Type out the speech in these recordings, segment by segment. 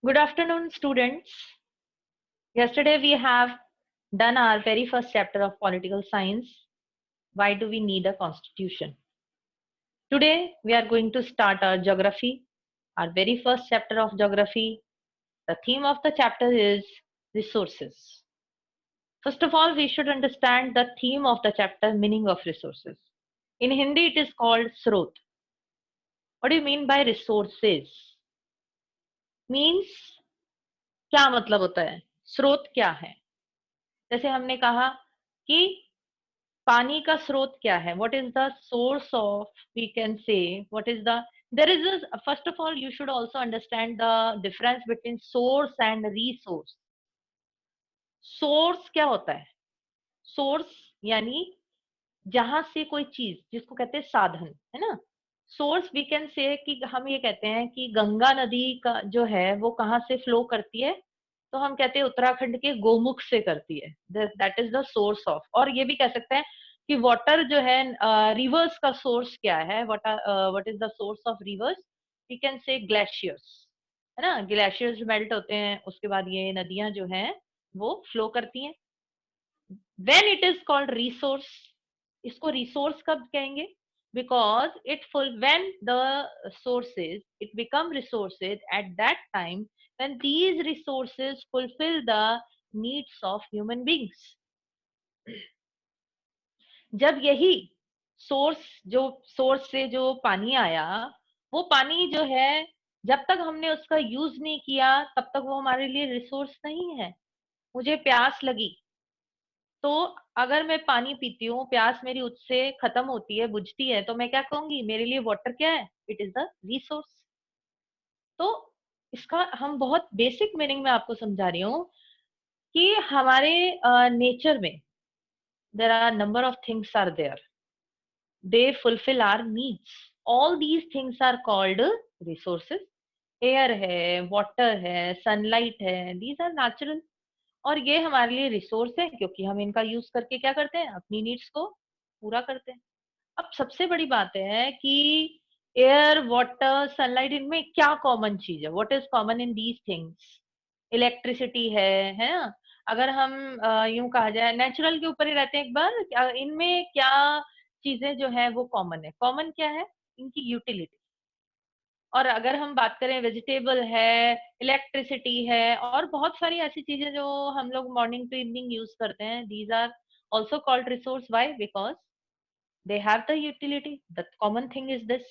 Good afternoon, students. Yesterday we have done our very first chapter of political science. Why do we need a constitution? Today we are going to start our geography, our very first chapter of geography. The theme of the chapter is resources. First of all, we should understand the theme of the chapter, meaning of resources. In Hindi, it is called Srot. What do you mean by resources? Means क्या मतलब होता है? स्रोत क्या है? जैसे हमने कहा कि पानी का स्रोत क्या है? What is the source of, we can say what is the, there is a, first of all you should also understand the difference between source and resource. Source क्या होता है? सोर्स यानी जहां से कोई चीज, जिसको कहते हैं साधन, है ना. सोर्स वी कैन से कि हम ये कहते हैं कि गंगा नदी का जो है वो कहाँ से फ्लो करती है, तो हम कहते हैं उत्तराखंड के गोमुख से करती है. That is the source of. और ये भी कह सकते हैं कि वाटर जो है, रिवर्स का सोर्स क्या है, what is the source of rivers. We can say glaciers, है ना. ग्लेशियर्स मेल्ट होते हैं, उसके बाद ये नदियां जो हैं वो फ्लो करती हैं. When it is called resource, इसको resource कब कहेंगे? Because when the sources, it become resources at that time when these resources fulfill the needs of human beings. जब यही सोर्स से जो पानी आया, वो पानी जो है, जब तक हमने उसका यूज नहीं किया तब तक वो हमारे लिए रिसोर्स नहीं है. मुझे प्यास लगी, तो अगर मैं पानी पीती हूँ, प्यास मेरी उससे खत्म होती है, बुझती है, तो मैं क्या कहूंगी? मेरे लिए वाटर क्या है? It is the resource. तो इसका हम बहुत बेसिक मीनिंग में आपको समझा रही हूँ कि हमारे नेचर में there are number of things are there, they fulfil our needs. All these things are called resources. Air है, वाटर है, सनलाइट है, दीज आर नेचुरल. और ये हमारे लिए रिसोर्स है क्योंकि हम इनका यूज करके क्या करते हैं? अपनी नीड्स को पूरा करते हैं. अब सबसे बड़ी बात है कि एयर, वाटर, सनलाइट, इनमें क्या कॉमन चीज है? What is common in these things? Electricity है ना. अगर हम यूं कहा जाए, नेचुरल के ऊपर ही रहते हैं एक बार, इनमें क्या चीजें जो है वो कॉमन है? कॉमन क्या है? इनकी यूटिलिटी. और अगर हम बात करें, वेजिटेबल है, इलेक्ट्रिसिटी है, और बहुत सारी ऐसी चीजें जो हम लोग मॉर्निंग टू इवनिंग यूज करते हैं, these are also called resource. Why? Because they have the utility. The common thing is this.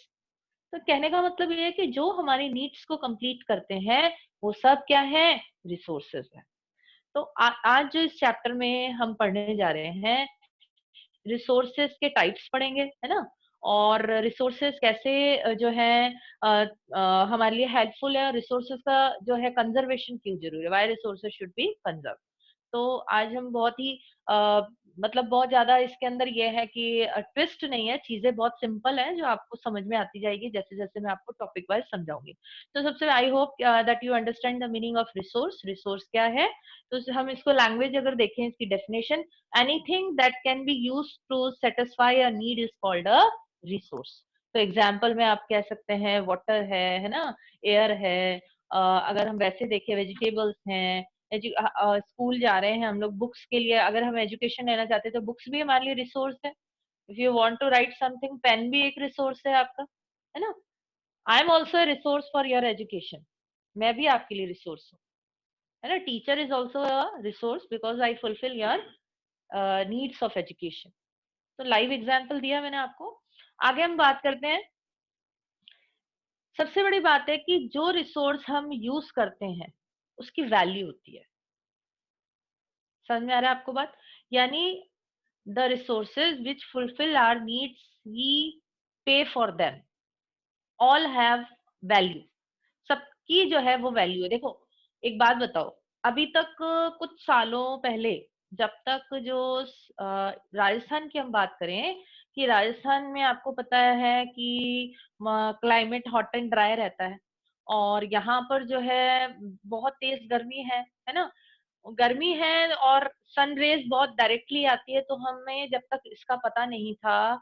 तो कहने का मतलब ये है कि जो हमारी नीड्स को कंप्लीट करते हैं वो सब क्या है? रिसोर्सेज है. तो आज जो इस चैप्टर में हम पढ़ने जा रहे हैं, रिसोर्सेज के टाइप्स पढ़ेंगे, है ना. और रिसोर्सेज कैसे जो है हमारे लिए हेल्पफुल है. रिसोर्सेज का जो है कंजर्वेशन क्यों जरूरी है, why resources should be conserve. तो आज हम बहुत ही मतलब बहुत ज्यादा इसके अंदर ये है कि ट्विस्ट नहीं है, चीजें बहुत सिंपल है जो आपको समझ में आती जाएगी जैसे जैसे मैं आपको टॉपिक वाइज समझाऊंगी. तो सबसे I hope that you understand the meaning of resource. Resource क्या है? तो हम इसको लैंग्वेज अगर देखें, इसकी definition, anything that can be used to satisfy a need is called a resource. तो एग्जाम्पल में आप कह सकते हैं वाटर है ना, एयर है. अगर हम वैसे देखें, वेजिटेबल्स हैं, स्कूल जा रहे हैं हम लोग, बुक्स के लिए अगर हम एजुकेशन लेना चाहते हैं तो बुक्स भी हमारे लिए रिसोर्स है. If you want to write something, pen भी एक रिसोर्स है आपका, है ना. I am also a resource for your education. मैं भी आपके लिए रिसोर्स हूँ, है ना. Teacher is also a resource because I fulfil your needs of education. तो लाइव एग्जाम्पल दिया मैंने आपको. आगे हम बात करते हैं. सबसे बड़ी बात है कि जो रिसोर्स हम यूज करते हैं उसकी वैल्यू होती है. समझ में आ रहा है आपको बात? यानी the resources which fulfil our needs, we pay for them, all have value. सबकी जो है वो वैल्यू है. देखो एक बात बताओ, अभी तक कुछ सालों पहले, जब तक जो राजस्थान की हम बात करें, कि राजस्थान में आपको पता है कि क्लाइमेट हॉट एंड ड्राई रहता है, और यहाँ पर जो है बहुत तेज गर्मी है ना. गर्मी है और सन रेज बहुत डायरेक्टली आती है, तो हमें जब तक इसका पता नहीं था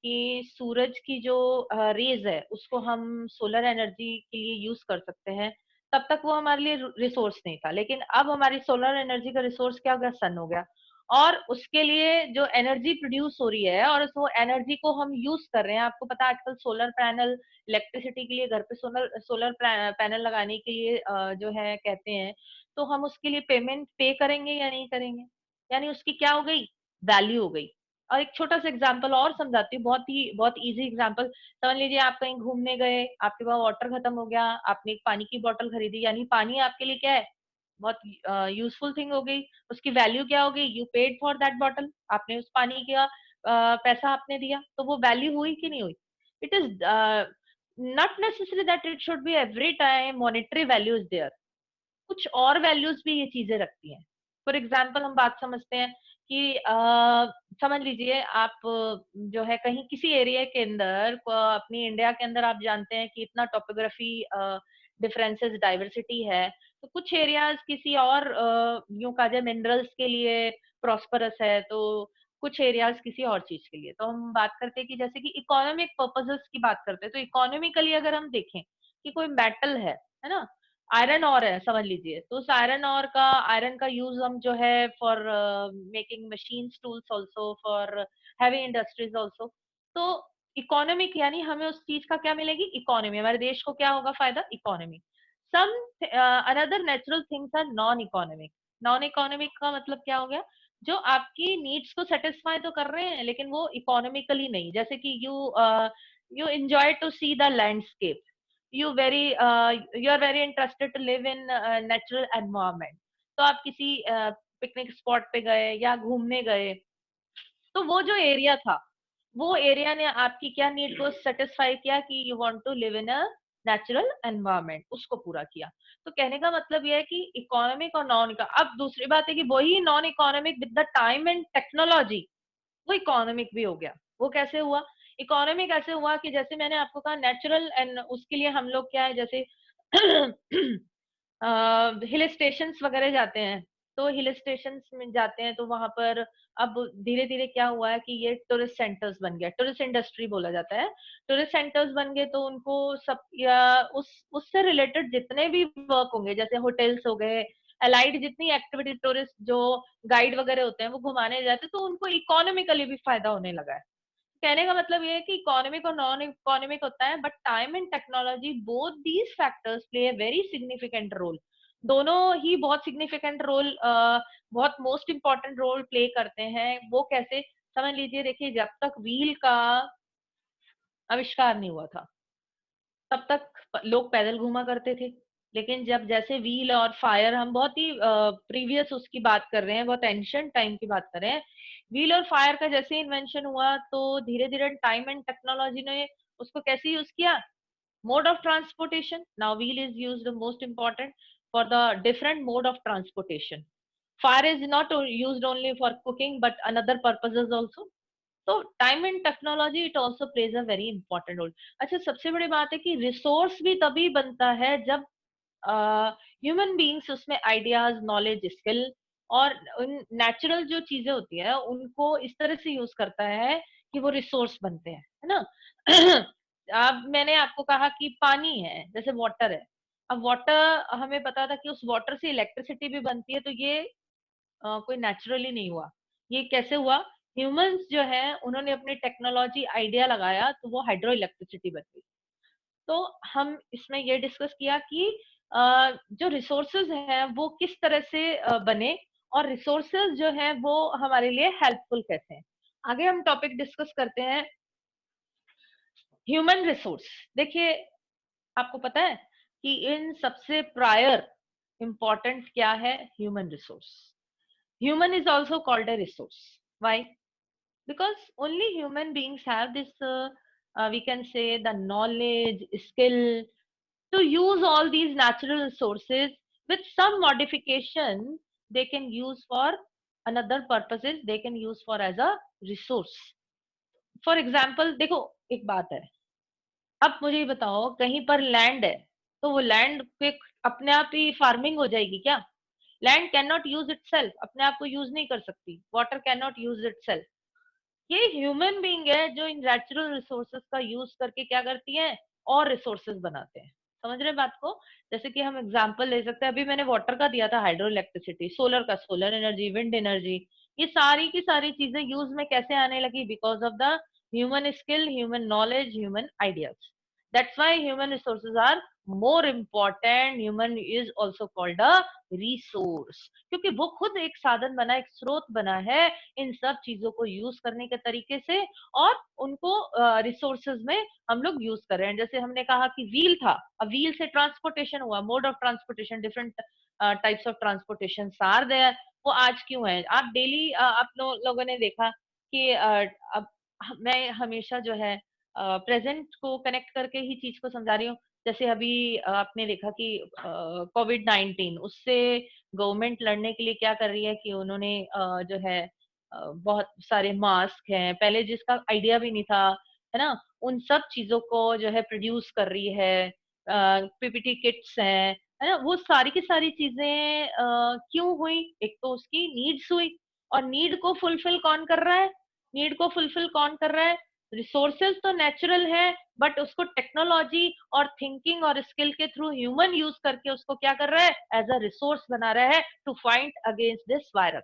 कि सूरज की जो रेज है उसको हम सोलर एनर्जी के लिए यूज कर सकते हैं, तब तक वो हमारे लिए रिसोर्स नहीं था, लेकिन अब हमारी सोलर एनर्जी का रिसोर्स क्या हो गया, सन हो गया। और उसके लिए जो एनर्जी प्रोड्यूस हो रही है और उस वो एनर्जी को हम यूज कर रहे हैं, आपको पता है आजकल सोलर पैनल, इलेक्ट्रिसिटी के लिए घर पे सोलर सोलर पैनल लगाने के लिए जो है कहते हैं, तो हम उसके लिए पेमेंट पे करेंगे या नहीं करेंगे, यानी उसकी क्या हो गई, वैल्यू हो गई। और एक छोटा सा एग्जांपल और समझाती हूँ, बहुत इजी एग्जांपल। समझ लीजिए आप कहीं घूमने गए, आपके पास वाटर खत्म हो गया, आपने एक पानी की बोतल खरीदी, यानी पानी आपके लिए क्या है, बहुत यूजफुल थिंग हो गई। उसकी वैल्यू क्या हो गई, you paid for that bottle, आपने उस पानी का पैसा आपने दिया, तो वो वैल्यू हुई कि नहीं हुई। It is not necessary that it should be every time monetary value is there, कुछ और वैल्यूज भी ये चीजें रखती हैं। फॉर एग्जाम्पल हम बात समझते हैं कि समझ लीजिए आप जो है कहीं किसी एरिया के अंदर अपनी इंडिया के अंदर आप जानते हैं कि इतना टोपोग्राफी डिफरेंसेस डाइवर्सिटी है, तो कुछ एरियाज किसी और यूं कहा जाए मिनरल्स के लिए प्रॉस्परस है, तो कुछ एरियाज किसी और चीज के लिए। तो हम बात करते हैं कि जैसे कि इकोनॉमिक पर्पसेस की बात करते हैं, तो इकोनॉमिकली अगर हम देखें कि कोई मेटल है ना, आयरन ऑर है समझ लीजिए, तो उस आयरन का यूज हम जो है for making machines tools also, for heavy industries also. तो इकोनॉमिक यानी हमें उस चीज का क्या मिलेगी, इकोनॉमी, हमारे देश को क्या होगा फायदा, economy. Some another natural things are non economic. Non economic का मतलब क्या हो गया, जो आपकी नीड्स को सेटिस्फाई तो कर रहे हैं लेकिन वो इकोनॉमिकली नहीं, जैसे कि you enjoy to see the landscape, you are very interested to live in natural environment, तो आप किसी पिकनिक स्पॉट पे गए या घूमने गए, तो वो जो एरिया था, वो एरिया ने आपकी क्या नीड को सेटिस्फाई किया कि you want to live in a natural environment, उसको पूरा किया। तो कहने का मतलब ये है कि इकोनॉमिक और नॉन का, अब दूसरी बात है कि वही non economic with the time and technology वो इकोनॉमिक भी हो गया। वो कैसे हुआ, इकोनॉमिक ऐसे हुआ कि जैसे मैंने आपको कहा नेचुरल, एंड उसके लिए हम लोग क्या है, जैसे हिल स्टेशंस वगैरह जाते हैं, तो हिल स्टेशंस में जाते हैं तो वहां पर अब धीरे धीरे क्या हुआ है कि ये टूरिस्ट सेंटर्स बन गया, टूरिस्ट इंडस्ट्री बोला जाता है। टूरिस्ट सेंटर्स बन गए तो उनको सब या उससे रिलेटेड जितने भी वर्क होंगे, जैसे होटल्स हो गए, अलाइड जितनी एक्टिविटी, टूरिस्ट जो गाइड वगैरह होते हैं वो घुमाने जाते, तो उनको इकोनॉमिकली भी फायदा होने लगा है। कहने का मतलब ये है कि इकोनॉमिक और नॉन इकोनॉमिक होता है, but time and technology both these factors play a very significant role. दोनों ही बहुत सिग्निफिकेंट रोल, बहुत मोस्ट इंपॉर्टेंट रोल प्ले करते हैं। वो कैसे, समझ लीजिए, देखिए जब तक व्हील का आविष्कार नहीं हुआ था तब तक लोग पैदल घूमा करते थे, लेकिन जब जैसे व्हील और फायर, हम बहुत ही प्रीवियस उसकी बात कर रहे हैं, बहुत एंशियंट टाइम की बात कर रहे हैं, व्हील और फायर का जैसे इन्वेंशन हुआ तो धीरे धीरे टाइम एंड टेक्नोलॉजी ने उसको कैसे यूज किया, mode of transportation. Now wheel is used most important for the different mode of transportation. Fire is not used only for cooking but another purposes also. तो time and technology it also plays a very important role. अच्छा, सबसे बड़ी बात है कि resource भी तभी बनता है जब ह्यूमन बींग्स उसमें आइडियाज, नॉलेज, स्किल और नेचुरल जो चीजें होती है उनको इस तरह से यूज करता है कि वो रिसोर्स बनते हैं, है ना। अब मैंने आपको कहा कि पानी है, जैसे वाटर है। अब वाटर हमें पता था कि उस वाटर से इलेक्ट्रिसिटी भी बनती है, तो ये कोई नेचुरली नहीं हुआ। ये कैसे हुआ, ह्यूमंस जो है उन्होंने अपनी टेक्नोलॉजी आइडिया लगाया तो वो हाइड्रो इलेक्ट्रिसिटी बन गई। तो हम इसमें ये डिस्कस किया कि जो रिसोर्सेज हैं वो किस तरह से बने, और रिसोर्सेज जो हैं वो हमारे लिए हेल्पफुल कैसे हैं। आगे हम टॉपिक डिस्कस करते हैं ह्यूमन रिसोर्स। देखिए, आपको पता है कि इन सबसे प्रायर इंपॉर्टेंट क्या है, human resource. Human is also called a resource. Why? Because only human beings have this, we can say, the knowledge, skill to use all these natural resources with some modification. They can use for another purposes. They can use for as a resource. For example, देखो एक बात है, अब मुझे ये बताओ कहीं पर लैंड है, तो वो लैंड पे अपने आप ही फार्मिंग हो जाएगी क्या? Land can not use it self, अपने आप को यूज नहीं कर सकती। Water can not use it self. ये ह्यूमन बींग है जो इन नेचुरल रिसोर्सेज का यूज करके क्या करती है, और रिसोर्सेज बनाते हैं। समझ रहे हैं बात को? जैसे कि हम एग्जांपल ले सकते हैं, अभी मैंने वाटर का दिया था, हाइड्रो इलेक्ट्रिसिटी, सोलर का सोलर एनर्जी, विंड एनर्जी, ये सारी की सारी चीजें यूज में कैसे आने लगी? Because of the human skill, human knowledge, human ideas. That's why human resources are more important. Human is also called a resource, क्योंकि वो खुद एक साधन बना, एक स्रोत बना है इन सब चीजों को यूज करने के तरीके से, और उनको रिसोर्सेज में हम लोग यूज कर रहे हैं। जैसे हमने कहा कि व्हील था, अब व्हील से ट्रांसपोर्टेशन हुआ, mode of transportation, different types of transportation are there. वो आज क्यों है? आप डेली आप लोगों ने देखा कि अब मैं हमेशा जो है प्रेजेंट को कनेक्ट करके ही चीज को समझा रही हूँ। जैसे अभी आपने देखा कि कोविड-19, उससे गवर्नमेंट लड़ने के लिए क्या कर रही है कि उन्होंने जो है बहुत सारे मास्क हैं, पहले जिसका आइडिया भी नहीं था, है ना? उन सब चीज़ों को जो है प्रोड्यूस कर रही है। पीपीटी किट्स हैं, है ना? वो सारी की सारी चीज़ें क्यों हुई? एक तो उसकी नीड्स हुई, और नीड को फुलफिल कौन कर रहा है? नीड को फुलफिल कौन कर रहा है? रिसोर्सेज तो नेचुरल है, बट उसको टेक्नोलॉजी और थिंकिंग और स्किल के थ्रू ह्यूमन यूज करके उसको क्या कर रहा है? एज अ रिसोर्स बना रहा है to fight against this virus.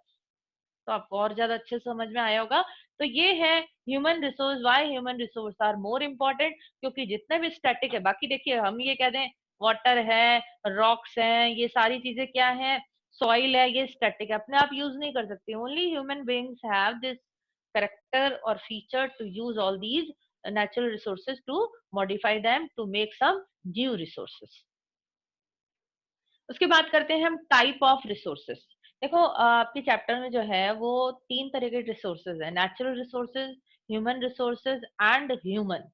तो आपको और ज्यादा अच्छे से समझ में आया होगा। तो ये है human resource, why human resource are more important. क्योंकि जितने भी स्टैटिक है, बाकी देखिए हम ये कह दें वाटर है, रॉक्स हैं, ये सारी चीजें क्या है? सॉइल है, ये स्टैटिक है, अपने आप यूज नहीं कर सकती। Only human beings have this character और feature to use all these natural resources to modify them to make some new resources. उसके बाद करते हैं हम टाइप ऑफ रिसोर्सेस। देखो आपके चैप्टर में जो है वो तीन तरह के रिसोर्सेज है, natural resources, human resources and human.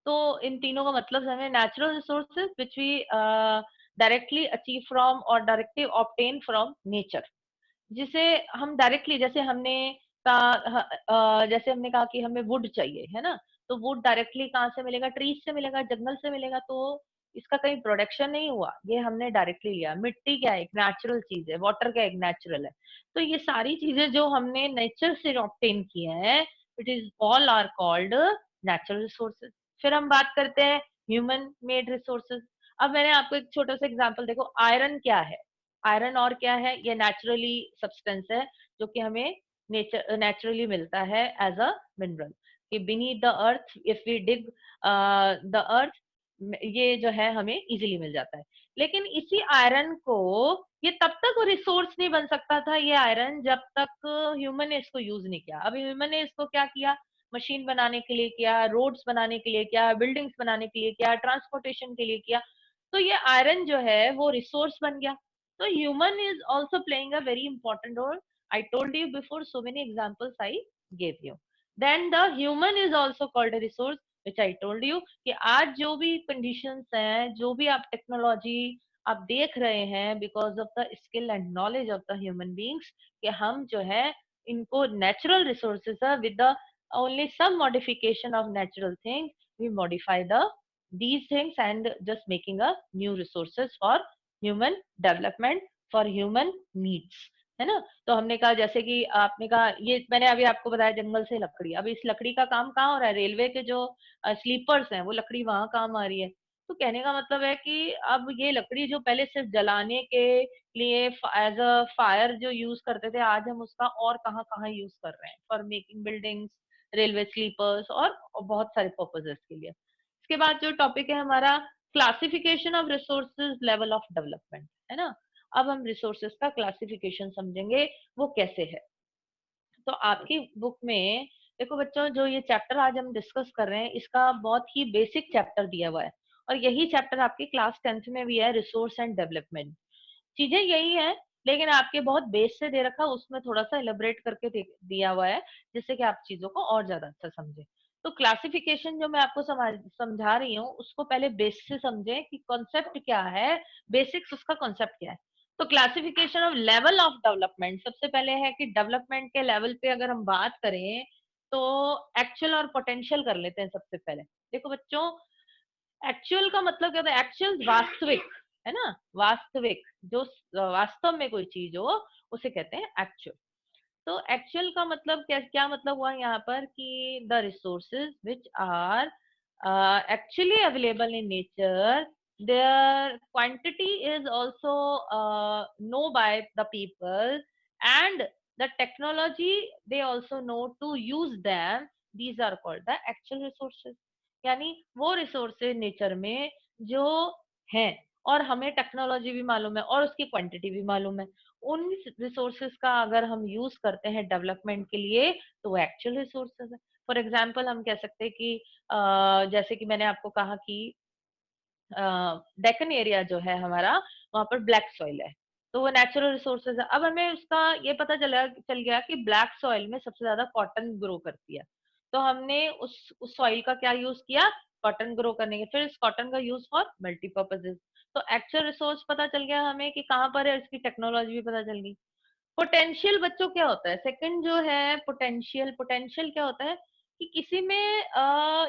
तो इन तीनों का मतलब हमें natural resources which we directly achieve from और डायरेक्टली ऑब्टेन फ्रॉम नेचर, जिसे हम डायरेक्टली, जैसे हमने जैसे हमने कहा कि हमें वुड चाहिए, है ना? तो वुड डायरेक्टली कहाँ से मिलेगा? ट्रीज से मिलेगा, जंगल से मिलेगा। तो इसका कहीं प्रोडक्शन नहीं हुआ, ये हमने डायरेक्टली लिया। मिट्टी क्या है? एक नेचुरल चीज है। वाटर क्या? एक नेचुरल है। तो ये सारी चीजें जो हमने नेचर से ऑब्टेन किए हैं, it is all are called natural resources. फिर हम बात करते हैं ह्यूमन मेड रिसोर्सेज। अब मैंने आपको एक छोटा सा एग्जांपल, देखो आयरन क्या है? आयरन और क्या है? ये नेचुरली सब्सटेंस है जो कि हमें नेचुरली मिलता है एज अ मिनरल, कि beneath the earth if we dig the earth, ये जो है हमें इजीली मिल जाता है। लेकिन इसी आयरन को, ये तब तक रिसोर्स नहीं बन सकता था ये आयरन जब तक ह्यूमन ने इसको यूज नहीं किया। अब ह्यूमन ने इसको क्या किया? मशीन बनाने के लिए किया, रोड्स बनाने के लिए किया, बिल्डिंग्स बनाने के लिए किया, ट्रांसपोर्टेशन के लिए किया। तो ये आयरन जो है वो रिसोर्स बन गया। So human is also playing a very important role. I told you before, so many examples I gave you. Then the human is also called a resource, which I told you कि आज जो भी conditions हैं, जो भी आप technology आप देख रहे हैं, because of the skill and knowledge of the human beings, कि हम जो है इनको natural resources है, with the only some modification of natural things, we modify these things and just making a new resources for human development, for human needs, है ना? तो हमने कहा, जैसे कि आपने कहा, ये मैंने अभी आपको बताया जंगल से लकड़ी। अब इस लकड़ी का काम कहाँ हो रहा है? रेलवे के जो स्लीपर्स हैं, वो लकड़ी वहां काम आ रही है। तो कहने का मतलब है कि अब ये लकड़ी जो पहले सिर्फ जलाने के लिए एज अ फायर जो यूज करते थे, आज हम उसका और कहाँ कहाँ यूज कर रहे हैं, for making buildings, railway sleepers, और बहुत सारे पर्पजेस के लिए। इसके बाद जो टॉपिक है हमारा, classification of resources, level of development, है ना? अब हम रिसोर्सेज का क्लासिफिकेशन समझेंगे, वो कैसे है। तो आपकी बुक में देखो बच्चों, जो ये चैप्टर आज हम डिस्कस कर रहे हैं, इसका बहुत ही बेसिक चैप्टर दिया हुआ है, और यही चैप्टर आपके क्लास 10th में भी है, रिसोर्स एंड डेवलपमेंट। चीजें यही है, लेकिन आपके बहुत बेस से दे रखा, उसमें थोड़ा सा एलिब्रेट करके दिया हुआ है, जिससे कि आप चीजों को और ज्यादा अच्छा समझे। तो क्लासिफिकेशन जो मैं आपको समझा रही हूँ, उसको पहले बेस से समझे कि कॉन्सेप्ट क्या है, बेसिक्स उसका कॉन्सेप्ट क्या है। तो classification of level of development, सबसे पहले है कि डेवलपमेंट के लेवल पे अगर हम बात करें, तो एक्चुअल और पोटेंशियल कर लेते हैं सबसे पहले। देखो बच्चों, एक्चुअल का मतलब क्या होता है? एक्चुअल वास्तविक, है ना? वास्तविक, जो वास्तव में कोई चीज हो, उसे कहते हैं एक्चुअल। तो एक्चुअल का मतलब क्या, क्या मतलब हुआ यहाँ पर कि the resources which are actually available in nature their quantity is also know by the people, and the technology they also know to use them. These are called the actual resources. यानी वो resources nature में जो हैं और हमें technology भी मालूम है और उसकी क्वांटिटी भी मालूम है, उन रिसोर्सेज का अगर हम यूज करते हैं डेवलपमेंट के लिए तो वो एक्चुअल रिसोर्सेज है। फॉर एग्जाम्पल हम कह सकते हैं कि जैसे कि मैंने आपको कहा कि डेक्कन एरिया जो है हमारा, वहाँ पर ब्लैक सॉइल है, तो वो नेचुरल रिसोर्सेज है। अब हमें उसका ये पता चल गया कि ब्लैक सॉइल में सबसे ज़्यादा कॉटन ग्रो करती है, तो हमने उस सॉइल का क्या यूज़ किया? कॉटन ग्रो करने के, फिर इस कॉटन का यूज़ फॉर मल्टीपर्पजेज़। तो एक्चुअल रिसोर्स पता चल गया हमें कि कहाँ पर है, इसकी टेक्नोलॉजी भी पता चल गई। पोटेंशियल बच्चों क्या होता है? सेकंड जो है पोटेंशियल, पोटेंशियल क्या होता है कि किसी में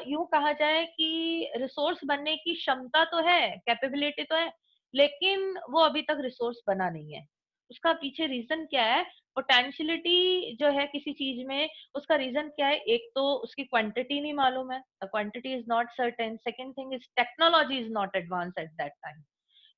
यूं कहा जाए कि रिसोर्स बनने की क्षमता तो है, कैपेबिलिटी तो है, लेकिन वो अभी तक रिसोर्स बना नहीं है। उसका पीछे रीजन क्या है? पोटेंशियलिटी जो है किसी चीज में, उसका रीजन क्या है? एक तो उसकी क्वांटिटी नहीं मालूम है, the quantity is not certain. Second thing is technology is not advance at that time.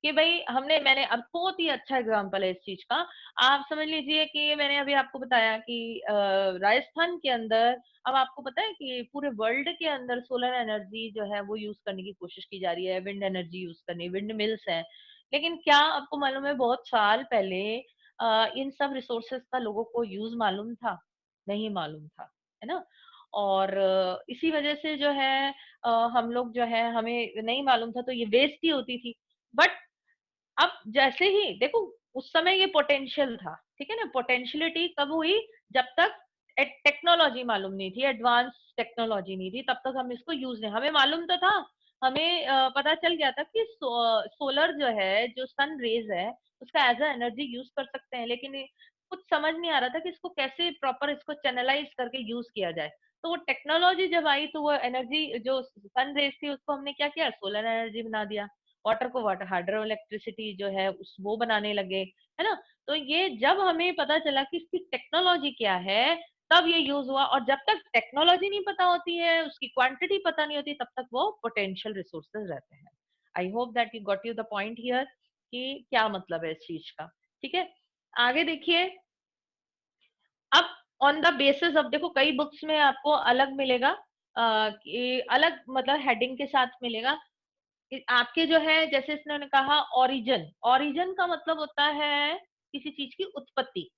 कि भाई मैंने अब बहुत ही अच्छा एग्जांपल है इस चीज का। आप समझ लीजिए कि मैंने अभी आपको बताया कि राजस्थान के अंदर, अब आपको पता है कि पूरे वर्ल्ड के अंदर सोलर एनर्जी जो है वो यूज करने की कोशिश की जा रही है, विंड एनर्जी यूज करनी, विंड मिल्स हैं। लेकिन क्या आपको मालूम है बहुत साल पहले इन सब रिसोर्सेज का लोगों को यूज मालूम था? नहीं मालूम था, है ना? और इसी वजह से जो है हम लोग जो है हमें नहीं मालूम था तो ये वेस्ट ही होती थी। बट अब जैसे ही देखो, उस समय ये पोटेंशियल था, ठीक है ना? पोटेंशियलिटी कब हुई? जब तक टेक्नोलॉजी मालूम नहीं थी, एडवांस टेक्नोलॉजी नहीं थी, तब तक हम इसको यूज नहीं, हमें मालूम तो था, हमें पता चल गया था कि सोलर जो है, जो सन रेज है, उसका एज अ एनर्जी यूज कर सकते हैं, लेकिन कुछ समझ नहीं आ रहा था कि इसको कैसे प्रॉपर इसको चैनलाइज करके यूज किया जाए। तो वो टेक्नोलॉजी जब आई तो वो एनर्जी जो सन रेज थी उसको हमने क्या किया? सोलर एनर्जी बना दिया। वाटर को वाटर हाइड्रो इलेक्ट्रिसिटी जो है उस वो बनाने लगे, है ना? तो ये जब हमें पता चला कि इसकी टेक्नोलॉजी क्या है, तब ये यूज हुआ। और जब तक टेक्नोलॉजी नहीं पता होती है, उसकी क्वांटिटी पता नहीं होती, तब तक वो पोटेंशियल रिसोर्सेज रहते हैं। I hope that you got you the point here कि क्या मतलब है इस चीज का। ठीक है, आगे देखिए। अब ऑन द बेसिस, अब देखो कई बुक्स में आपको अलग मिलेगा, कि अलग मतलब हेडिंग के साथ मिलेगा। आपके जो है जैसे इसने कहा ओरिजिन, ओरिजिन का मतलब होता है किसी चीज की उत्पत्ति,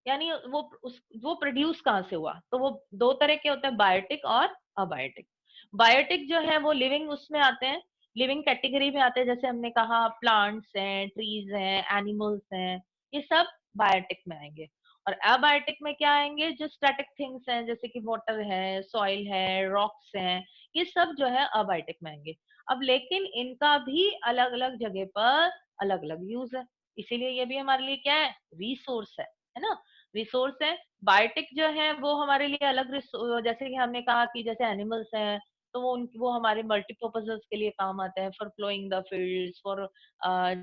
यानी वो प्रोड्यूस कहाँ से हुआ। तो वो दो तरह के होते हैं, बायोटिक और अबायोटिक। बायोटिक जो है वो लिविंग उसमें आते हैं, लिविंग कैटेगरी में आते हैं, जैसे हमने कहा प्लांट्स हैं, ट्रीज हैं, एनिमल्स हैं, ये सब बायोटिक में आएंगे। और अबायोटिक में क्या आएंगे? जो स्टैटिक थिंग्स हैं, जैसे कि वाटर है, सॉइल है, रॉक्स हैं, ये सब जो है अबायोटिक में आएंगे। अब लेकिन इनका भी अलग अलग जगह पर अलग अलग यूज है, इसीलिए ये भी हमारे लिए क्या है? रिसोर्स है ना? रिसोर्स है। बायोटिक जो है वो हमारे लिए अलग जैसे कि हमने कहा कि जैसे एनिमल्स हैं, तो वो हमारे मल्टीपर्पजेस के लिए काम आते हैं, for flowing the fields, for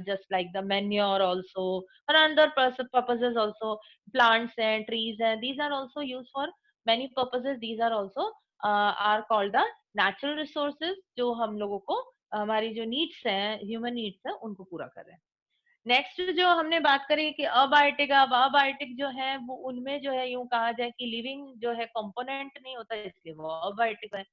just like the manure also, for another purposes also. Plants हैं, ट्रीज हैं, these are also use for many purposes, these are also are called the natural resources, जो हम लोगों को हमारी जो needs हैं, human needs हैं, उनको पूरा कर रहे हैं। नेक्स्ट जो हमने बात करी कि अबायोटिक, अब अबायोटिक जो है वो उनमें जो है यूं कहा जाए कि लिविंग जो है कंपोनेंट नहीं होता, इसलिए वो अबायोटिक है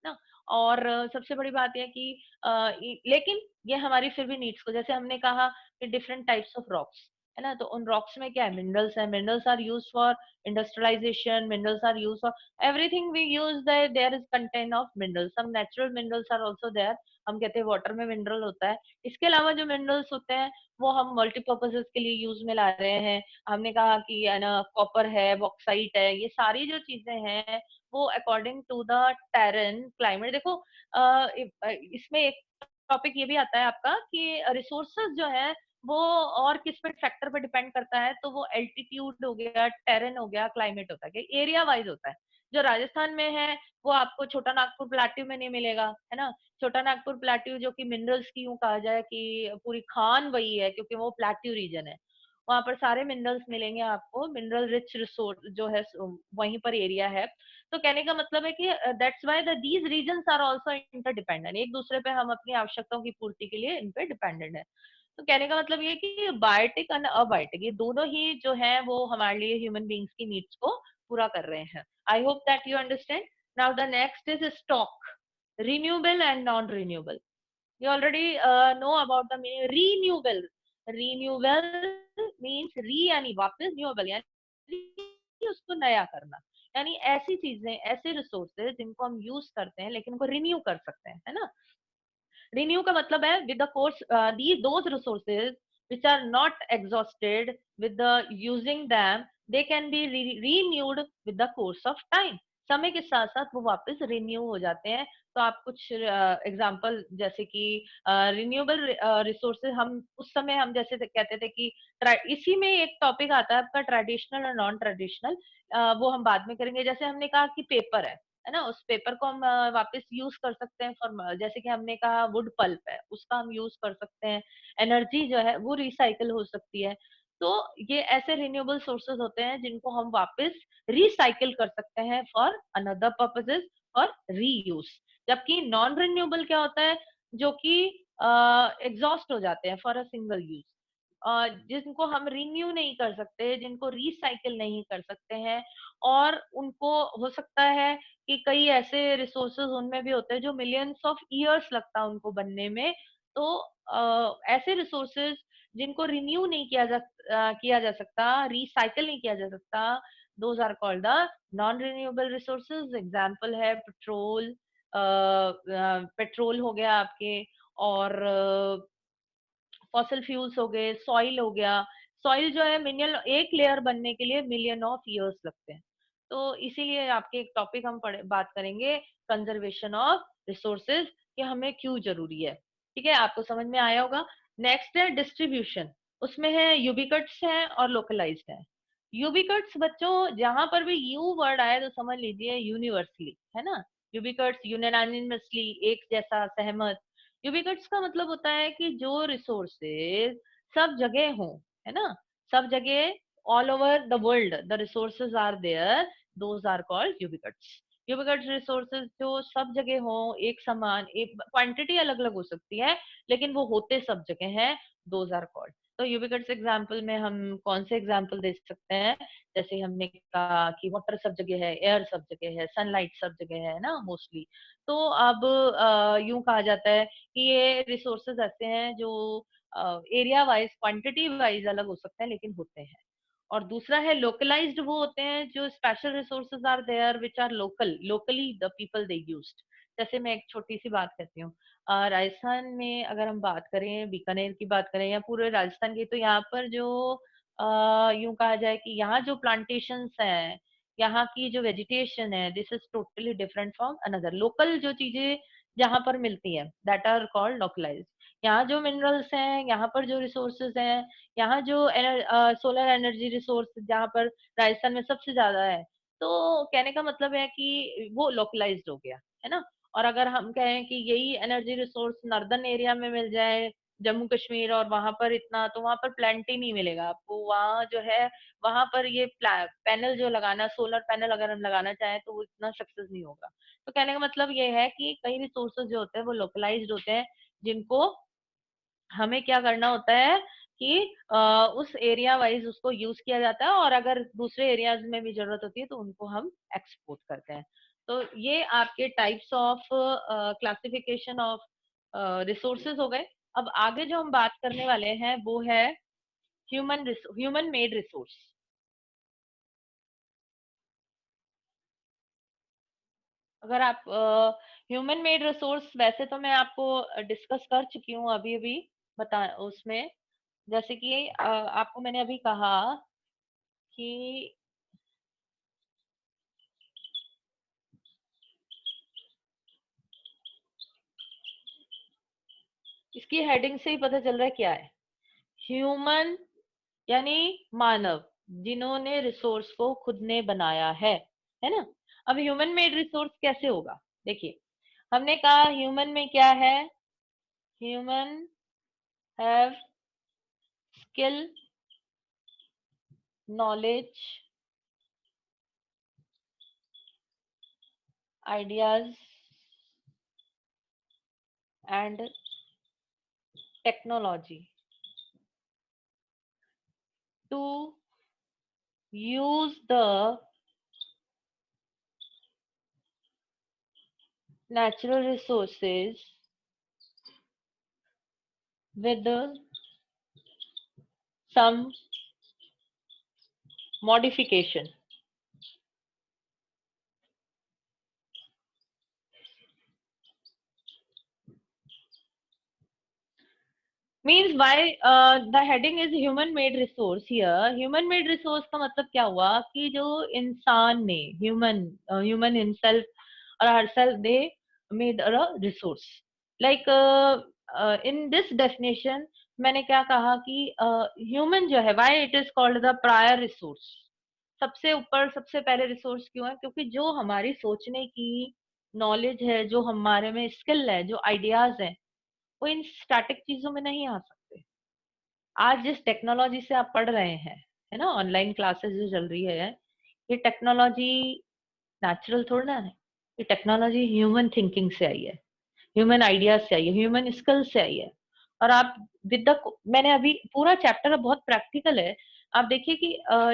ना। और सबसे बड़ी बात यह कि लेकिन ये हमारी फिर भी नीड्स को, जैसे हमने कहा कि डिफरेंट टाइप्स ऑफ रॉक्स, है ना? तो उन रॉक्स में क्या है? मिनरल्स है, minerals are use for industrialisation, minerals are use for everything we use, there is content of minerals, some natural minerals are also there. हम कहते हैं वाटर में मिनरल होता है, इसके अलावा जो मिनरल्स होते हैं वो हम मल्टीपर्पजेस के लिए यूज में ला रहे हैं। हमने कहा कि है ना, कॉपर है, बॉक्साइट है, ये सारी जो चीजें हैं वो according to the terrain climate. देखो इसमें एक टॉपिक ये भी आता है आपका कि रिसोर्सेज जो है वो और किस पे फैक्टर पे डिपेंड करता है, तो वो एल्टीट्यूड हो गया, टेरेन हो गया, क्लाइमेट होता है, एरिया वाइज होता है। जो राजस्थान में है वो आपको छोटा नागपुर प्लाट्यू में नहीं मिलेगा, है ना? छोटा नागपुर प्लाट्यू जो कि मिनरल्स की यूं कहा जाए कि पूरी खान वही है, क्योंकि वो प्लाट्यू रीजन है। वहां पर सारे मिनरल्स मिलेंगे आपको, मिनरल रिच रिसोर्स जो है वहीं पर एरिया है। तो कहने का मतलब है कि that's why the these reasons are also interdependent, एक दूसरे पे हम अपनी आवश्यकताओं की पूर्ति के लिए इन पे डिपेंडेंट है। तो कहने का मतलब ये है कि बायोटिक और अबायोटिक ये दोनों ही जो है वो हमारे लिए ह्यूमन बींग्स की नीड्स को पूरा कर रहे हैं। I hope that you understand. Now the next is stock, renewable and non renewable. You already know about the meaning renewable. Renewable means re यानी वापस, renewable यानी उसको नया करना। यानी ऐसी चीजें, ऐसे रिसोर्सेज जिनको हम यूज करते हैं लेकिन उनको रिन्यू कर सकते हैं, है ना। रिन्यू का मतलब है with the course the those resources which are not exhausted with the using them, they can be renewed with the course of time। समय के साथ साथ वो वापस रिन्यू हो जाते हैं। तो आप कुछ एग्जांपल जैसे कि रिन्यूएबल रिसोर्सेज, हम उस समय हम जैसे कहते थे कि इसी में एक टॉपिक आता है आपका ट्रेडिशनल और नॉन ट्रेडिशनल, वो हम बाद में करेंगे। जैसे हमने कहा कि पेपर है ना, उस पेपर को हम वापस यूज कर सकते हैं फॉर, जैसे कि हमने कहा वुड पल्प है उसका हम यूज कर सकते हैं। एनर्जी जो है वो रिसाइकल हो सकती है। तो ये ऐसे रिन्यूएबल सोर्सेज होते हैं जिनको हम वापस रिसाइकिल कर सकते हैं फॉर अनदर पर्पसेस और रीयूज। जबकि नॉन रिन्यूएबल क्या होता है, जो कि एग्जॉस्ट हो जाते हैं फॉर अ सिंगल यूज, जिनको हम रिन्यू नहीं कर सकते, जिनको रिसाइकिल नहीं कर सकते हैं। और उनको हो सकता है कि कई ऐसे रिसोर्सेज उनमें भी होते हैं जो मिलियंस ऑफ ईयर्स लगता है उनको बनने में। तो ऐसे रिसोर्सेज जिनको रिन्यू नहीं किया जा सकता, रिसाइकिल नहीं किया जा सकता, those are called the non renewable resources. Example है पेट्रोल, पेट्रोल हो गया आपके, और फॉसिल फ्यूल्स हो गए, सॉइल हो गया। सॉइल जो है मिनियल एक लेयर बनने के लिए मिलियन ऑफ ईयर्स लगते हैं। तो इसीलिए आपके एक टॉपिक हम बात करेंगे कंजर्वेशन ऑफ रिसोर्सेज, कि हमें क्यों जरूरी है। ठीक है, आपको समझ में आया होगा। नेक्स्ट है डिस्ट्रीब्यूशन, उसमें है यूबिकट्स है और लोकलाइज्ड है। यूबिकट्स बच्चों जहां पर भी यू वर्ड आए तो समझ लीजिए यूनिवर्सली, है ना। यूबिकट्स यूनानिमसली, एक जैसा, सहमत। यूबिकट्स का मतलब होता है कि जो रिसोर्सेज सब जगह हो, है ना, सब जगह, all over the world the resources are there, those are called ubiquitous. Ubiquitous resources जो सब जगह हो, एक समान, एक क्वांटिटी अलग अलग हो सकती है लेकिन वो होते सब जगह हैं, दोज आर कॉल्ड। तो यूबिकट्स एग्जाम्पल में हम कौन से एग्जाम्पल दे सकते हैं, जैसे हमने कहा कि वाटर सब जगह है, एयर सब जगह है, सनलाइट सब जगह है ना मोस्टली। तो अब यूं कहा जाता है कि ये रिसोर्सेज ऐसे हैं जो एरिया वाइज, क्वांटिटी वाइज अलग हो सकते हैं लेकिन होते हैं। और दूसरा है लोकलाइज्ड, वो होते हैं जो special resources are there which are local, locally the people they used. जैसे मैं एक छोटी सी बात कहती हूँ, राजस्थान में अगर हम बात करें, बीकानेर की बात करें या पूरे राजस्थान की, तो यहाँ पर जो यूं कहा जाए कि यहाँ जो प्लांटेशंस हैं, यहाँ की जो वेजिटेशन है, this is totally different from another. Local जो चीजें जहां पर मिलती है दैट आर कॉल्ड लोकलाइज्ड। यहाँ जो मिनरल्स हैं, यहाँ पर जो रिसोर्सेज हैं, यहाँ जो सोलर एनर्जी रिसोर्स जहाँ पर राजस्थान में सबसे ज्यादा है, तो कहने का मतलब है कि वो लोकलाइज्ड हो गया, है ना। और अगर हम कहें कि यही एनर्जी रिसोर्स नॉर्दर्न एरिया में मिल जाए, जम्मू कश्मीर, और वहां पर इतना, तो वहां पर प्लांट ही नहीं मिलेगा आपको। वहाँ जो है, वहां पर ये पैनल जो लगाना, सोलर पैनल अगर हम लगाना चाहें तो वो इतना सक्सेस नहीं होगा। तो कहने का मतलब ये है कि कई रिसोर्सेज जो होते हैं वो लोकलाइज्ड होते हैं, जिनको हमें क्या करना होता है कि उस एरिया वाइज उसको यूज किया जाता है, और अगर दूसरे एरियाज में भी जरूरत होती है तो उनको हम एक्सपोर्ट करते हैं। तो ये आपके types of classification of resources हो गए। अब आगे जो हम बात करने वाले हैं वो है ह्यूमन मेड रिसोर्स। अगर आप ह्यूमन मेड रिसोर्स, वैसे तो मैं आपको डिस्कस कर चुकी हूँ अभी अभी, बता उसमें, जैसे कि आपको मैंने अभी कहा कि इसकी हेडिंग से ही पता चल रहा है क्या है। ह्यूमन यानी मानव, जिन्होंने रिसोर्स को खुद ने बनाया है ना। अब ह्यूमन मेड रिसोर्स कैसे होगा, देखिए, हमने कहा ह्यूमन में क्या है, human have skill knowledge, ideas, and technology to use the natural resources with some modification. Means why the heading is human made resource here. Human made resource का मतलब क्या हुआ कि जो इंसान ने human himself or herself they made a resource like in this definition मैंने क्या कहा कि human जो है why it is called the prior resource. सबसे ऊपर सबसे पहले रिसोर्स क्यों है क्योंकि जो हमारी सोचने की नॉलेज है जो हमारे में स्किल है जो आइडियाज है वो इन स्टैटिक चीजों में नहीं आ सकते. आज जिस टेक्नोलॉजी से आप पढ़ रहे हैं है ना ऑनलाइन क्लासेस जो चल रही है ये टेक्नोलॉजी नेचुरल थोड़ा ना है. ये टेक्नोलॉजी ह्यूमन थिंकिंग से आई है ह्यूमन आइडियाज से आई है ह्यूमन स्किल से आई है. और आप विद द मैंने अभी पूरा चैप्टर बहुत प्रैक्टिकल है. आप देखिए कि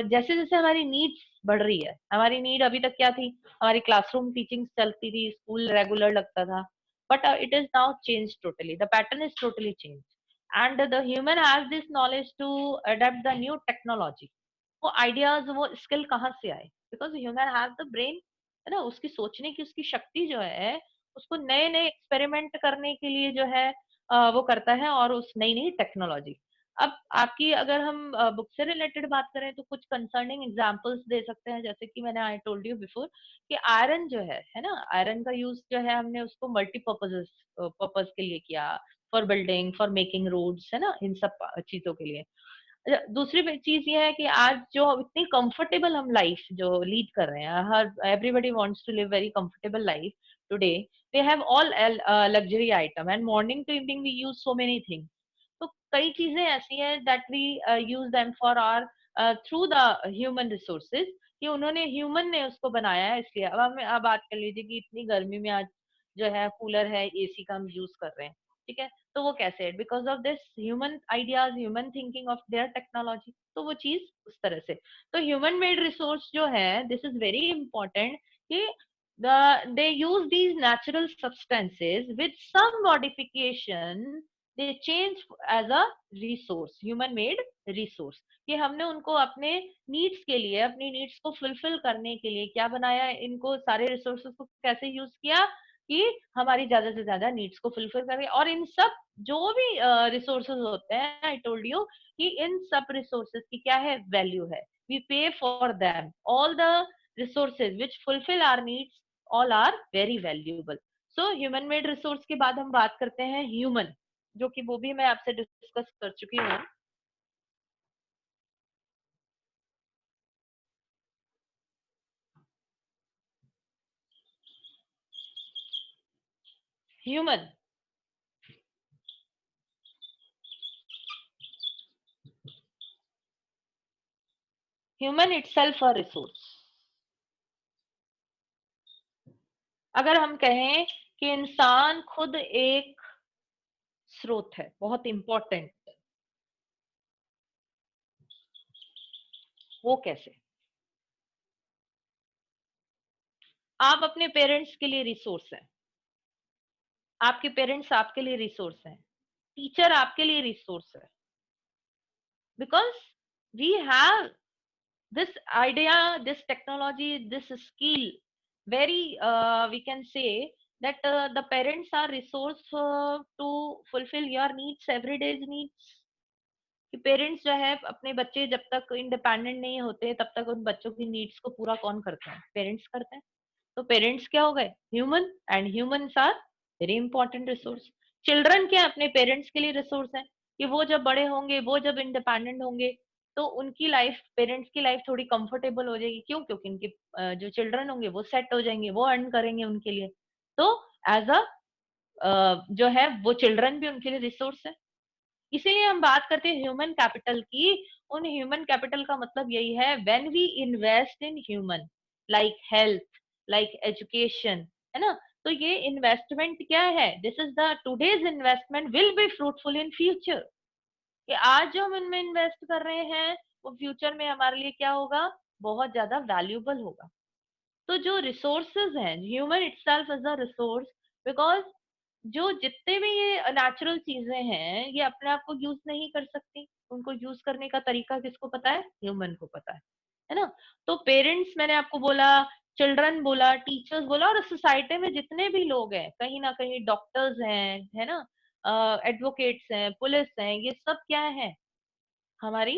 जैसे जैसे हमारी नीड्स बढ़ रही है हमारी नीड अभी तक क्या थी हमारी क्लासरूम टीचिंग चलती थी स्कूल रेगुलर लगता था but it is now change totally the pattern is totally change and the human has this knowledge to adapt the new technology. वो आइडियाज वो स्किल कहाँ से आए because human has the brain है ना उसकी सोचने की उसकी शक्ति जो है उसको नए नए एक्सपेरिमेंट करने के लिए जो है वो करता है और उस नई नई टेक्नोलॉजी. अब आपकी अगर हम बुक से रिलेटेड बात करें तो कुछ कंसर्निंग एग्जांपल्स दे सकते हैं जैसे कि मैंने आई टोल्ड यू बिफोर कि आयरन जो है ना आयरन का यूज जो है हमने उसको मल्टीपर्पज पर्पज के लिए किया for building for making roads है ना इन सब चीजों के लिए. दूसरी चीज ये है कि आज जो इतनी कंफर्टेबल हम लाइफ जो लीड कर रहे हैं हर everybody wants to live very comfortable life today we have all luxury item and morning to evening we use so many things. तो कई चीजें ऐसी हैं that we use them for our through the human resources कि उन्होंने human ने उसको बनाया है इसलिए. अब हम आप बात कर लीजिए कि इतनी गर्मी में आज जो है कूलर है एसी का हम यूज कर रहे हैं ठीक है तो वो कैसे है because of this human ideas human thinking of their technology. तो वो चीज उस तरह से तो ह्यूमन मेड रिसोर्स जो है दिस इज वेरी इंपॉर्टेंट कि they use these natural substances with some modification they change as a resource human made resource कि हमने उनको अपने नीड्स के लिए अपनी नीड्स को फुलफिल करने के लिए क्या बनाया इनको सारे रिसोर्सेज को कैसे यूज किया कि हमारी ज्यादा से ज्यादा नीड्स को फुलफिल करें. और इन सब जो भी रिसोर्सेज होते हैं आई टोल्ड यू कि इन सब रिसोर्सेज की क्या है वैल्यू है we pay for them all the resources which fulfil our needs all are very valuable. So human made resource के बाद हम बात करते हैं ह्यूमन जो कि वो भी मैं आपसे डिस्कस कर चुकी हूँ. Human human itself a resource. अगर हम कहें कि इंसान खुद एक स्रोत है बहुत इंपॉर्टेंट. वो कैसे आप अपने पेरेंट्स के लिए रिसोर्स हैं आपके पेरेंट्स आपके लिए रिसोर्स हैं टीचर आपके लिए रिसोर्स है because we have this idea this technology this skill very we can say that the parents are resource to fulfill your needs everyday needs कि पेरेंट्स जो है अपने बच्चे जब तक इंडिपेंडेंट नहीं होते तब तक उन बच्चों की नीड्स को पूरा कौन करते हैं पेरेंट्स करते हैं. तो पेरेंट्स क्या हो गए human and humans are very important resource. Children क्या अपने पेरेंट्स के लिए रिसोर्स है कि वो जब बड़े होंगे वो जब इंडिपेंडेंट होंगे तो उनकी लाइफ पेरेंट्स की लाइफ थोड़ी कंफर्टेबल हो जाएगी क्यों क्योंकि इनके जो चिल्ड्रन होंगे वो सेट हो जाएंगे वो अर्न करेंगे उनके लिए. तो एज अ जो है वो चिल्ड्रन भी उनके लिए रिसोर्स है. इसीलिए हम बात करते हैं ह्यूमन कैपिटल की। उन ह्यूमन कैपिटल का मतलब यही है, when we invest in human, like health, like education, है ना। तो ये इन्वेस्टमेंट क्या है, this is the today's investment will be fruitful in future. कि आज जो हम इनमें इन्वेस्ट कर रहे हैं वो फ्यूचर में हमारे लिए क्या होगा, बहुत ज्यादा वैल्यूएबल होगा। तो जो रिसोर्सेज हैं, human itself is a resource, because जो जितने भी ये नेचुरल चीजें हैं ये अपने आप को यूज नहीं कर सकती, उनको यूज करने का तरीका किसको पता है, ह्यूमन को पता है ना। तो पेरेंट्स मैंने आपको बोला, चिल्ड्रन बोला, टीचर्स बोला, और सोसाइटी में जितने भी लोग हैं, कहीं ना कहीं डॉक्टर्स हैं, है ना, एडवोकेट्स हैं, पुलिस हैं, ये सब क्या है, हमारी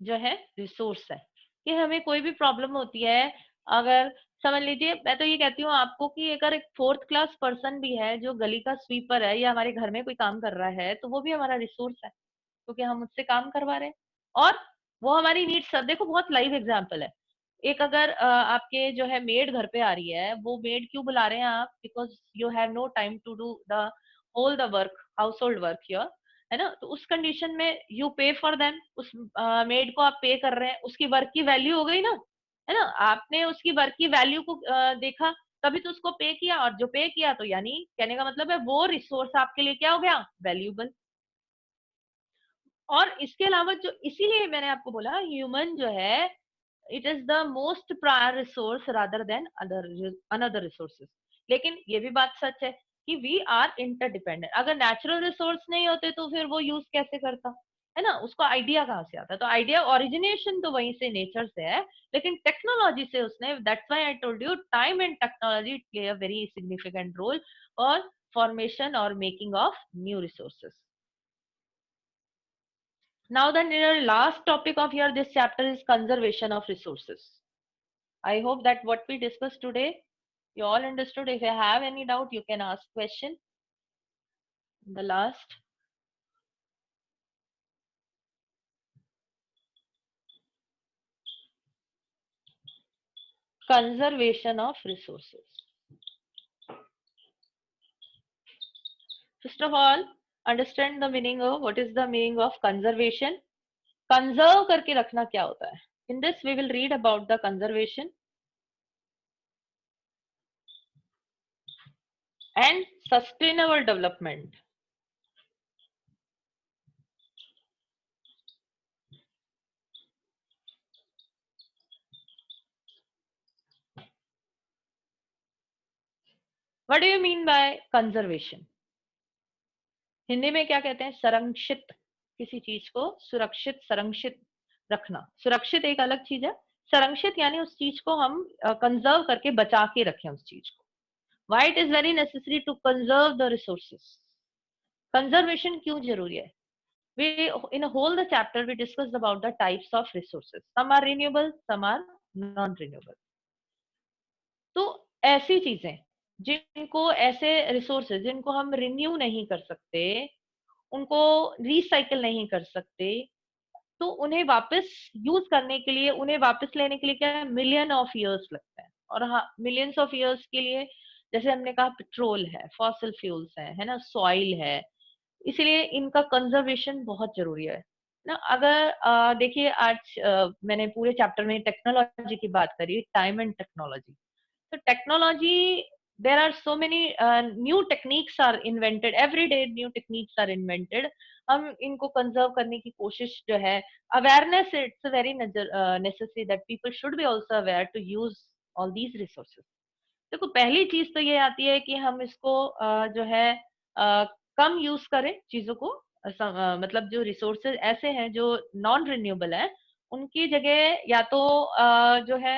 जो है रिसोर्स है। कि हमें कोई भी प्रॉब्लम होती है, अगर समझ लीजिए, मैं तो ये कहती हूँ आपको कि अगर एक फोर्थ क्लास पर्सन भी है जो गली का स्वीपर है या हमारे घर में कोई काम कर रहा है, तो वो भी हमारा रिसोर्स है, क्योंकि हम उससे काम करवा रहे हैं और वो हमारी नीड्स सब। देखो बहुत लाइव एग्जांपल है। एक अगर आपके जो है मेड घर पे आ रही है, वो मेड क्यों बुला रहे हैं आप, because you have no time to do the whole the work, household work here, है ना। तो उस कंडीशन में यू पे फॉर देम, उस मेड को आप पे कर रहे हैं, उसकी वर्क की वैल्यू हो गई ना, है ना। आपने उसकी वर्क की वैल्यू को देखा, तभी तो उसको पे किया, और जो पे किया तो यानी कहने का मतलब है वो रिसोर्स आपके लिए क्या हो गया, वैल्यूएबल। और इसके अलावा जो, इसीलिए मैंने आपको बोला ह्यूमन जो है, it is the most prior resource rather than other another resources. लेकिन ये भी बात सच है कि वी आर इंटरडिपेंडेंट। अगर नेचुरल रिसोर्स नहीं होते तो फिर वो यूज कैसे करता, है ना, उसको आइडिया कहाँ से आता। तो आइडिया ओरिजिनेशन तो वहीं से, नेचर से है, लेकिन टेक्नोलॉजी से उसने, that's why I told you time and technology play a very significant role और फॉर्मेशन और making of new resources. Now the last topic of your this chapter is conservation of resources. I hope that what we discussed today, you all understood. If you have any doubt, you can ask question. The last, conservation of resources. First of all, understand the meaning of, what is the meaning of conservation. Conserve करके रखना क्या होता है. In this we will read about the conservation and sustainable development. What do you mean by conservation? Hindi में क्या कहते हैं, संरक्षित, किसी चीज को सुरक्षित, संरक्षित रखना। सुरक्षित एक अलग चीज है, संरक्षित यानी उस चीज को हम कंजर्व करके बचा के रखें उस चीज को। Why it is very necessary to conserve the resources. Conservation क्यों जरूरी है? we in a whole the chapter we discussed about the types of resources, some are renewable, some are non renewable। तो ऐसी चीजें जिनको, ऐसे रिसोर्सेज जिनको हम रिन्यू नहीं कर सकते, उनको रिसाइकल नहीं कर सकते, तो उन्हें वापस यूज करने के लिए, उन्हें वापस लेने के लिए क्या है, मिलियन ऑफ इयर्स लगता है। और हाँ, मिलियंस ऑफ इयर्स के लिए, जैसे हमने कहा पेट्रोल है, फॉसिल फ्यूल्स है ना, सॉइल है, इसलिए इनका कंजर्वेशन बहुत जरूरी है ना। अगर देखिए आज मैंने पूरे चैप्टर में टेक्नोलॉजी की बात करी, टाइम एंड टेक्नोलॉजी। तो technology, there are so many new techniques are invented every day, new techniques are invented। हम इनको कंजर्व करने की कोशिश जो है, awareness, it's very necessary that people should be also aware to use all these resources. देखो पहली चीज तो ये आती है कि हम इसको जो है कम यूज करें चीजों को। मतलब जो रिसोर्सेज ऐसे हैं जो नॉन रिन्यूएबल है, उनकी जगह या तो जो है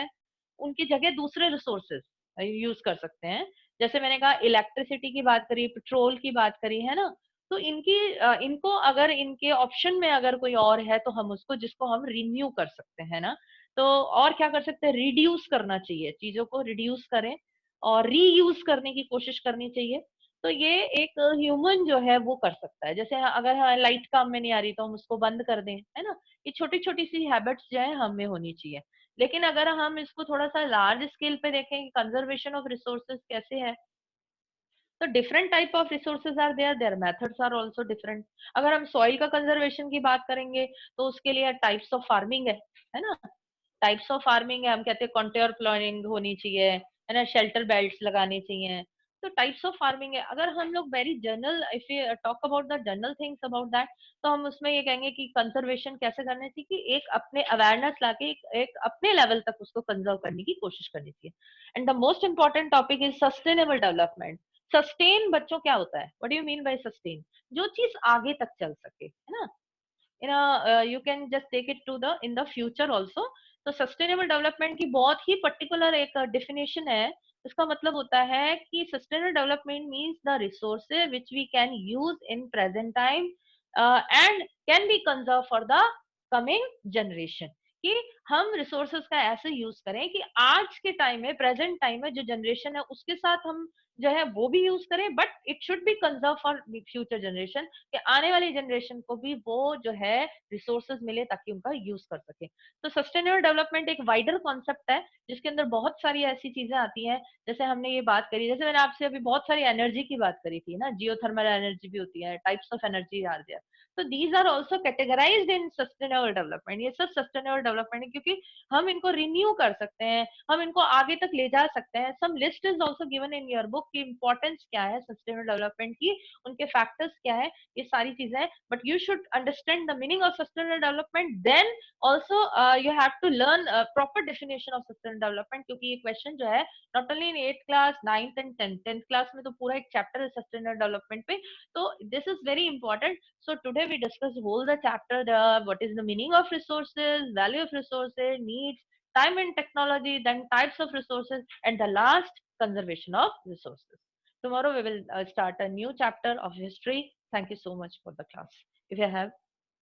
उनकी जगह दूसरे रिसोर्सेज यूज कर सकते हैं। जैसे मैंने कहा इलेक्ट्रिसिटी की बात करी, पेट्रोल की बात करी, है ना। तो इनकी इनको अगर इनके ऑप्शन में अगर कोई और है तो हम उसको, जिसको हम रिन्यू कर सकते हैं ना। तो और क्या कर सकते हैं, रिड्यूस करना चाहिए, चीजों को रिड्यूस करें और रीयूज करने की कोशिश करनी चाहिए। तो ये एक ह्यूमन जो है वो कर सकता है। जैसे अगर हाँ, लाइट काम में नहीं आ रही तो हम उसको बंद कर दें, है ना। ये छोटी छोटी सी हैबिट्स जो है हमें होनी चाहिए। लेकिन अगर हम इसको थोड़ा सा लार्ज स्केल पे देखें, कंजर्वेशन ऑफ रिसोर्सेज कैसे है, तो different type of resources are there, there methods are also different. अगर हम सॉइल का कंजर्वेशन की बात करेंगे तो उसके लिए टाइप्स ऑफ फार्मिंग है ना? टाइप्स ऑफ फार्मिंग है, हम कहते हैं कॉन्टोर प्लानिंग होनी चाहिए, है ना? शेल्टर बेल्ट्स लगानी चाहिए। तो टाइप्स ऑफ फार्मिंग है। अगर हम लोग very general if you talk about the general things about that, तो हम उसमें ये कहेंगे कि कंजर्वेशन कैसे करना चाहिए कि एक अपने अवेयरनेस लाके एक अपने लेवल तक उसको कंजर्व करने की कोशिश करनी चाहिए। And the most important topic is sustainable development. Sustain बच्चों क्या होता है? What do you mean by sustain? जो चीज आगे तक चल सके, है ना? you can just take it to the in the future also। तो सस्टेनेबल डेवलपमेंट की बहुत ही पर्टिकुलर एक डेफिनेशन है। इसका मतलब होता है कि sustainable development means the resources which we can use in present time and can be conserve for the coming generation. कि हम रिसोर्सेज का ऐसे यूज करें कि आज के टाइम में, प्रेजेंट टाइम में जो जनरेशन है उसके साथ हम जो है वो भी यूज करें, but it should B conserve for future generation, कि आने वाली जनरेशन को भी वो जो है रिसोर्सेज मिले ताकि उनका यूज कर सके। तो सस्टेनेबल डेवलपमेंट एक वाइडर कॉन्सेप्ट है जिसके अंदर बहुत सारी ऐसी चीजें आती हैं। जैसे हमने ये बात करी, जैसे मैंने आपसे अभी बहुत सारी एनर्जी की बात करी थी ना, जियोथर्मल एनर्जी भी होती है, types of energy are there. तो these are also categorised in sustainable development. ये सब सस्टेनेबल डेवलपमेंट है क्योंकि हम इनको रिन्यू कर सकते हैं, हम इनको आगे तक ले जा सकते हैं। Some list is also given in your book की इंपॉर्टेंस क्या है सस्टेनेबल डेवलपमेंट की, उनके फैक्टर्स क्या है, ये सारी चीजें हैं। But you should understand the meaning of sustainable development, then also you have to learn proper definition of sustainable development, क्योंकि ये क्वेश्चन जो है not only in 8th class, 9th and 10th class में तो पूरा एक चैप्टर है sustainable development पे। तो this is very important. So today we discuss whole the chapter, the what is the meaning of resources, value of resources, needs, time and technology, then types of resources, and the last conservation of resources. Tomorrow we will start a new chapter of history. Thank you so much for the class. If you have